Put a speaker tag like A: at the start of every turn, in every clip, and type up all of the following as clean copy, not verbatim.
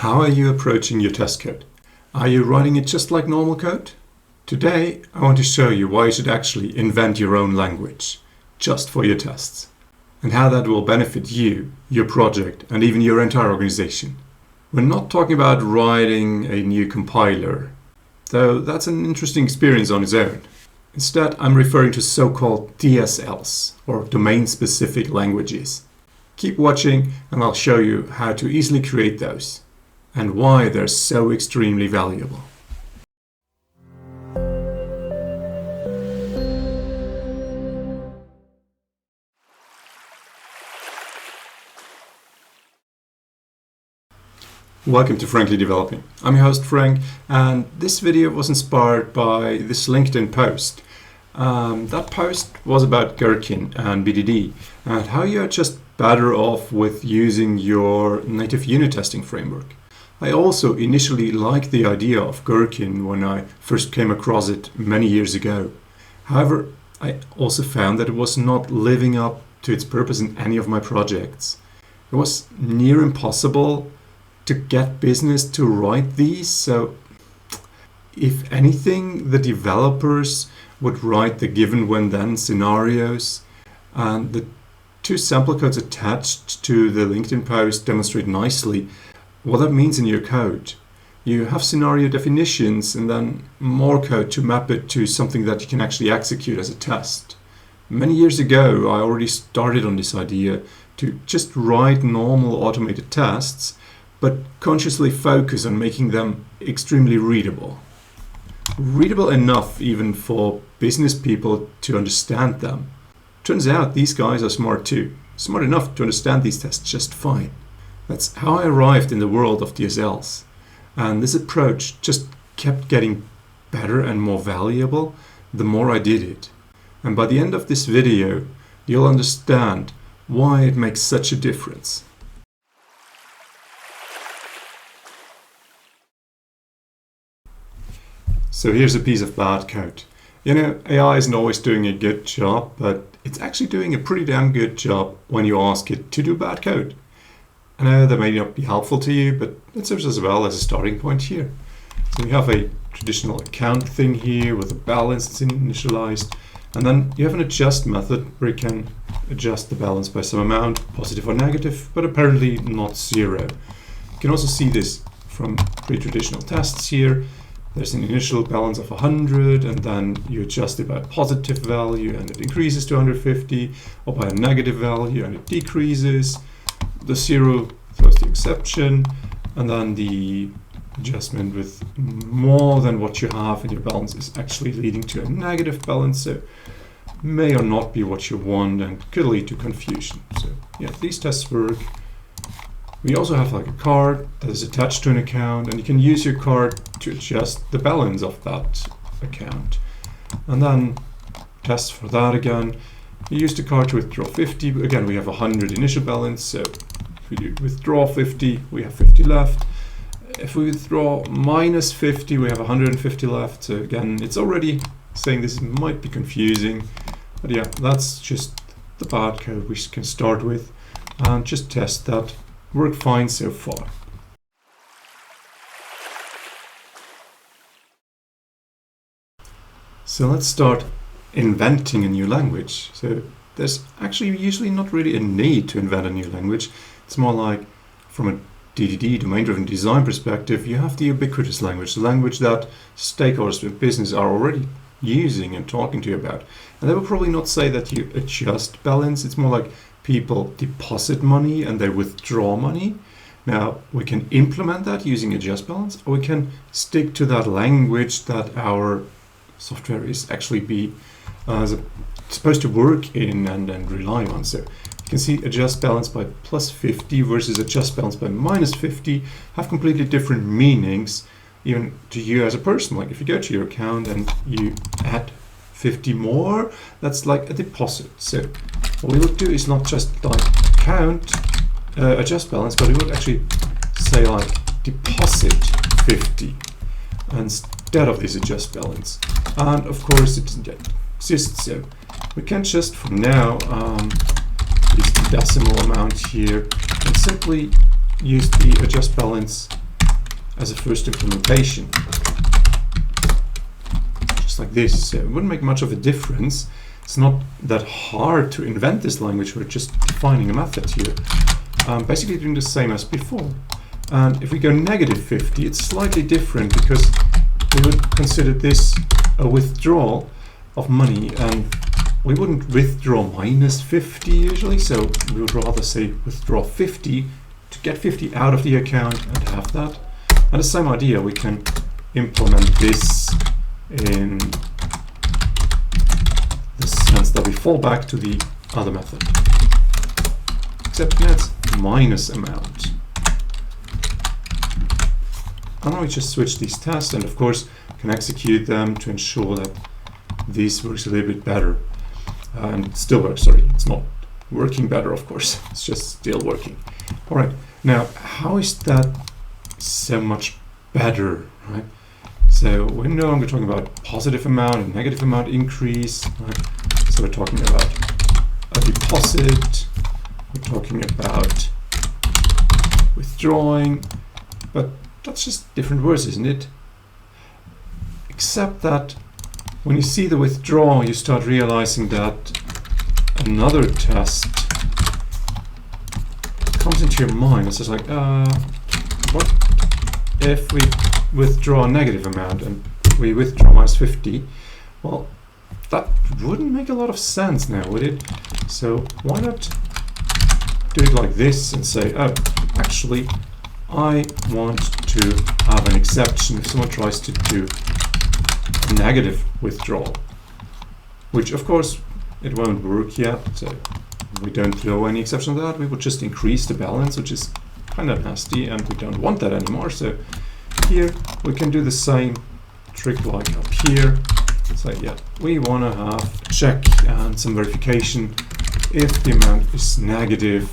A: How are you approaching your test code? Are you writing it just like normal code? Today, I want to show you why you should actually invent your own language, just for your tests, and how that will benefit you, your project, and even your entire organization. We're not talking about writing a new compiler, though that's an interesting experience on its own. Instead, I'm referring to so-called DSLs, or domain-specific languages. Keep watching and I'll show you how to easily create those, and why they're so extremely valuable. Welcome to Frankly Developing. I'm your host Frank, and this video was inspired by this LinkedIn post. That post was about Gherkin and BDD and how you're just better off with using your native unit testing framework. I also initially liked the idea of Gherkin when I first came across it many years ago. However, I also found that it was not living up to its purpose in any of my projects. It was near impossible to get business to write these, so if anything, the developers would write the given when then scenarios, and the two sample codes attached to the LinkedIn post demonstrate nicely what that means in your code. You have scenario definitions and then more code to map it to something that you can actually execute as a test. Many years ago, I already started on this idea to just write normal automated tests, but consciously focus on making them extremely readable. Readable enough even for business people to understand them. Turns out these guys are smart too. Smart enough to understand these tests just fine. That's how I arrived in the world of DSLs. And this approach just kept getting better and more valuable the more I did it. And by the end of this video, you'll understand why it makes such a difference. So here's a piece of bad code. You know, AI isn't always doing a good job, but it's actually doing a pretty damn good job when you ask it to do bad code. I know that may not be helpful to you, but it serves as well as a starting point here. So we have a traditional account thing here with a balance that's initialized, and then you have an adjust method where you can adjust the balance by some amount, positive or negative, but apparently not zero. You can also see this from pre-traditional tests here. There's an initial balance of 100, and then you adjust it by a positive value and it increases to 150, or by a negative value and it decreases. The zero throws the exception, and then the adjustment with more than what you have in your balance is actually leading to a negative balance, so may or not be what you want and could lead to confusion. So yeah, these tests work. We also have like a card that is attached to an account, and you can use your card to adjust the balance of that account. And then test for that again. You use the card to withdraw 50. Again, we have 100 initial balance, so if we do withdraw 50, we have 50 left. If we withdraw minus 50, we have 150 left. So again, it's already saying this might be confusing, but yeah, that's just the bad code we can start with and just test that. Worked fine so far. So let's start inventing a new language. So there's actually usually not really a need to invent a new language. It's more like, from a DDD, domain-driven design perspective, you have the ubiquitous language, the language that stakeholders with business are already using and talking to you about. And they will probably not say that you adjust balance. It's more like people deposit money and they withdraw money. Now, we can implement that using adjust balance, or we can stick to that language that our software is actually supposed to work in and rely on. So you can see adjust balance by plus 50 versus adjust balance by minus 50 have completely different meanings, even to you as a person. Like if you go to your account and you add 50 more, that's like a deposit. So what we would do is not just like count adjust balance, but we would actually say like deposit 50 instead of this adjust balance. And of course it doesn't yet exist, so we can just for now use the decimal amount here and simply use the adjust balance as a first implementation. Just like this. So it wouldn't make much of a difference. It's not that hard to invent this language. We're just defining a method here. Basically doing the same as before. And if we go -50, it's slightly different because we would consider this a withdrawal of money, and we wouldn't withdraw -50 usually, so we would rather say withdraw 50 to get 50 out of the account and have that. And the same idea, we can implement this in the sense that we fall back to the other method. Except now it's minus amount. And now we just switch these tests, and of course can execute them to ensure that this works a little bit better. And it still works, sorry, it's not working better, of course, it's just still working. All right, now how is that so much better, right? So we're no longer talking about positive amount and negative amount increase, right? So we're talking about a deposit, we're talking about withdrawing, but that's just different words, isn't it? Except that when you see the withdrawal, you start realizing that another test comes into your mind. It's just like, what if we withdraw a negative amount and we withdraw -50? Well, that wouldn't make a lot of sense now, would it? So why not do it like this and say, oh, actually, I want to have an exception if someone tries to do a negative withdrawal, which of course it won't work yet. So we don't throw any exception to that. We would just increase the balance, which is kind of nasty, and we don't want that anymore. So here we can do the same trick like up here. So yeah, we want to have a check and some verification. If the amount is negative,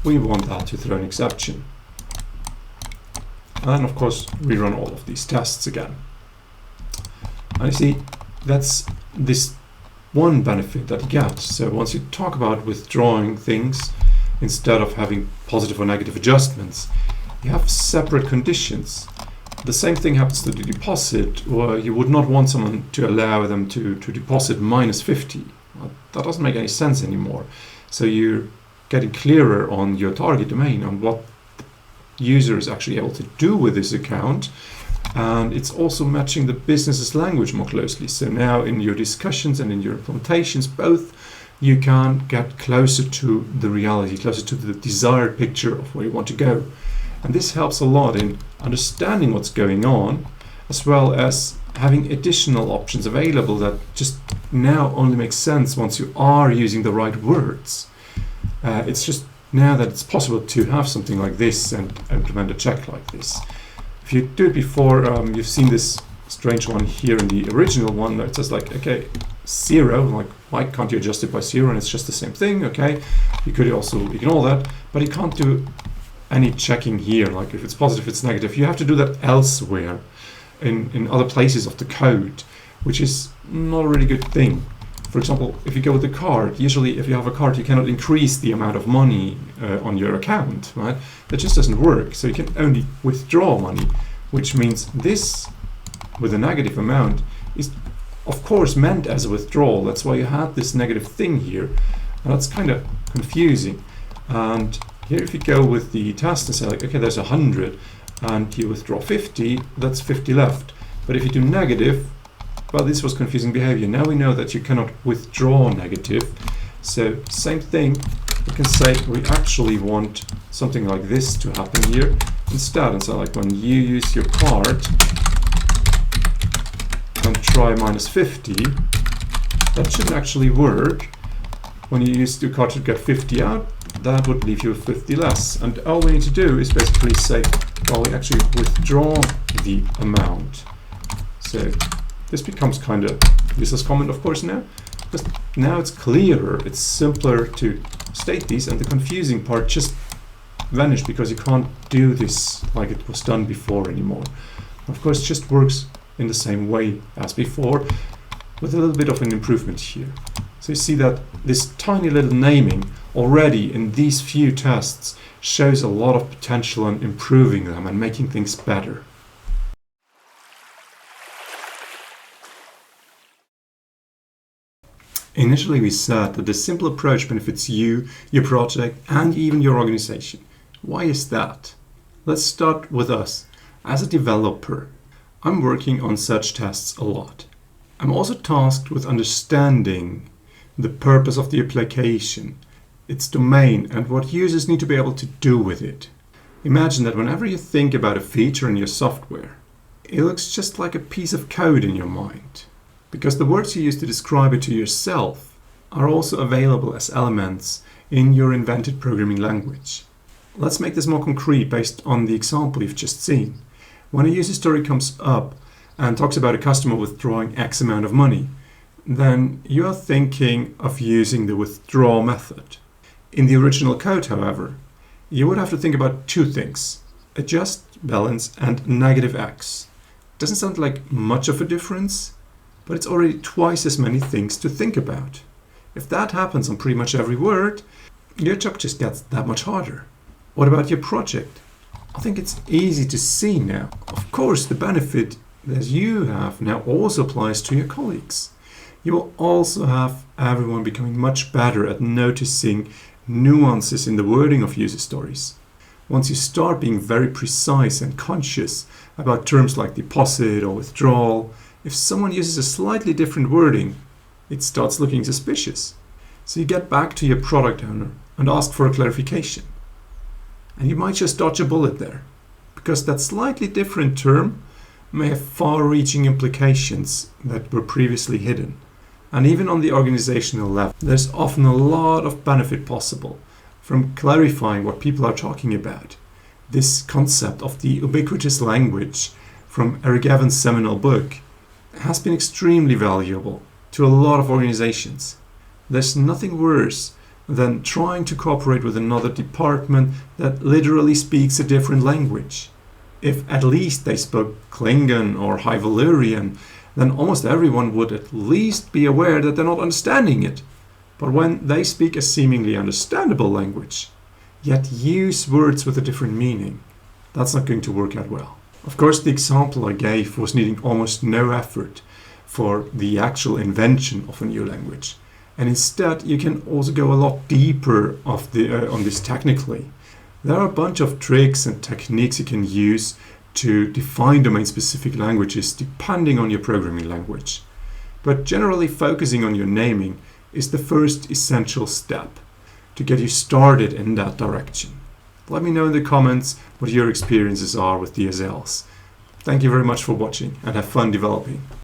A: we want that to throw an exception. And of course, we run all of these tests again. And you see, that's this one benefit that you get. So once you talk about withdrawing things, instead of having positive or negative adjustments, you have separate conditions. The same thing happens to the deposit, or you would not want someone to allow them to deposit -50. Well, that doesn't make any sense anymore. So you're getting clearer on your target domain, on what the user is actually able to do with this account. And it's also matching the business's language more closely. So now in your discussions and in your implementations, both, you can get closer to the reality, closer to the desired picture of where you want to go. And this helps a lot in understanding what's going on, as well as having additional options available that just now only make sense once you are using the right words. It's just now that it's possible to have something like this and implement a check like this. If you do it before, you've seen this strange one here in the original one. It says like, okay, 0, like why can't you adjust it by 0? And it's just the same thing, okay? You could also ignore that, but you can't do any checking here. Like if it's positive, it's negative. You have to do that elsewhere in other places of the code, which is not a really good thing. For example, if you go with the card, usually if you have a card, you cannot increase the amount of money on your account, right? That just doesn't work. So you can only withdraw money, which means this with a negative amount is of course meant as a withdrawal. That's why you had this negative thing here. And that's kind of confusing. And here if you go with the test and say like, okay, there's 100 and you withdraw 50, that's 50 left. But if you do negative, well, this was confusing behavior. Now we know that you cannot withdraw negative. So same thing, we can say we actually want something like this to happen here instead. And so like when you use your card and try -50, that shouldn't actually work. When you use your card to get 50 out, that would leave you 50 less. And all we need to do is basically say, well, we actually withdraw the amount. So this becomes kind of useless comment, of course, now. But now it's clearer, it's simpler to state these, and the confusing part just vanished because you can't do this like it was done before anymore. Of course, it just works in the same way as before, with a little bit of an improvement here. So you see that this tiny little naming already in these few tests shows a lot of potential in improving them and making things better. Initially, we said that this simple approach benefits you, your project, and even your organization. Why is that? Let's start with us. As a developer, I'm working on such tests a lot. I'm also tasked with understanding the purpose of the application, its domain, and what users need to be able to do with it. Imagine that whenever you think about a feature in your software, it looks just like a piece of code in your mind, because the words you use to describe it to yourself are also available as elements in your invented programming language. Let's make this more concrete based on the example you've just seen. When a user story comes up and talks about a customer withdrawing X amount of money, then you are thinking of using the withdraw method. In the original code, however, you would have to think about two things: adjust, balance, and negative X. Doesn't sound like much of a difference, but it's already twice as many things to think about. If that happens on pretty much every word, your job just gets that much harder. What about your project? I think it's easy to see now. Of course, the benefit that you have now also applies to your colleagues. You will also have everyone becoming much better at noticing nuances in the wording of user stories. Once you start being very precise and conscious about terms like deposit or withdrawal, if someone uses a slightly different wording, it starts looking suspicious. So you get back to your product owner and ask for a clarification. And you might just dodge a bullet there, because that slightly different term may have far-reaching implications that were previously hidden. And even on the organizational level, there's often a lot of benefit possible from clarifying what people are talking about. This concept of the ubiquitous language from Eric Evans' seminal book has been extremely valuable to a lot of organizations. There's nothing worse than trying to cooperate with another department that literally speaks a different language. If at least they spoke Klingon or High Valyrian, then almost everyone would at least be aware that they're not understanding it. But when they speak a seemingly understandable language, yet use words with a different meaning, that's not going to work out well. Of course, the example I gave was needing almost no effort for the actual invention of a new language. And instead, you can also go a lot deeper on this technically. There are a bunch of tricks and techniques you can use to define domain-specific languages depending on your programming language. But generally, focusing on your naming is the first essential step to get you started in that direction. Let me know in the comments what your experiences are with DSLs. Thank you very much for watching and have fun developing.